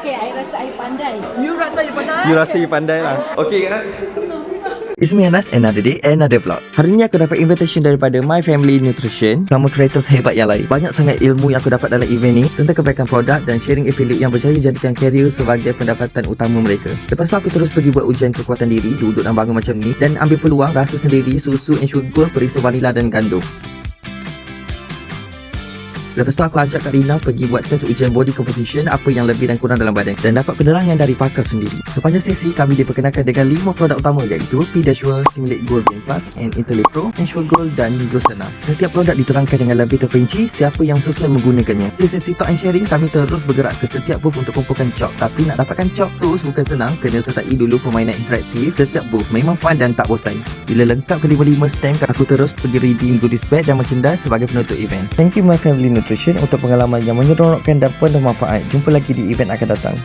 Okay, I rasa I pandai. You rasa you pandai? You rasa you pandai lah. Okay kan? It's me Anas, another day, another vlog. Hari ni aku dapat invitation daripada My Family Nutrition, sama creators hebat yang lain. Banyak sangat ilmu yang aku dapat dalam event ni tentang kebaikan produk dan sharing affiliate yang berjaya jadikan career sebagai pendapatan utama mereka. Lepas tu aku terus pergi buat ujian kekuatan diri, duduk dan bangun macam ni, dan ambil peluang rasa sendiri susu Ensure perisa vanila dan gandum. Lepas tu aku ajak Kak Rina pergi buat test ujian body composition, apa yang lebih dan kurang dalam badan, dan dapat penerangan dari pakar sendiri. Sepanjang sesi kami diperkenalkan dengan 5 produk utama, iaitu Pediasure, Simulate Gold Gain Plus, and Intellect Pro, Ensure Gold dan Glosana. Setiap produk diterangkan dengan lebih terperinci siapa yang sesuai menggunakannya. Di sesi talk and sharing, kami terus bergerak ke setiap booth untuk kumpulkan chalk. Tapi nak dapatkan chalk tu bukan senang, kena sertai dulu permainan interaktif. Setiap booth memang fun dan tak bosan. Bila lengkap ke 5 stamp, aku terus pergi redeem goodies bag dan merchandise sebagai penutup event. Thank you My Family Nutrition untuk pengalaman yang menyeronokkan dan penuh manfaat. Jumpa lagi di event akan datang.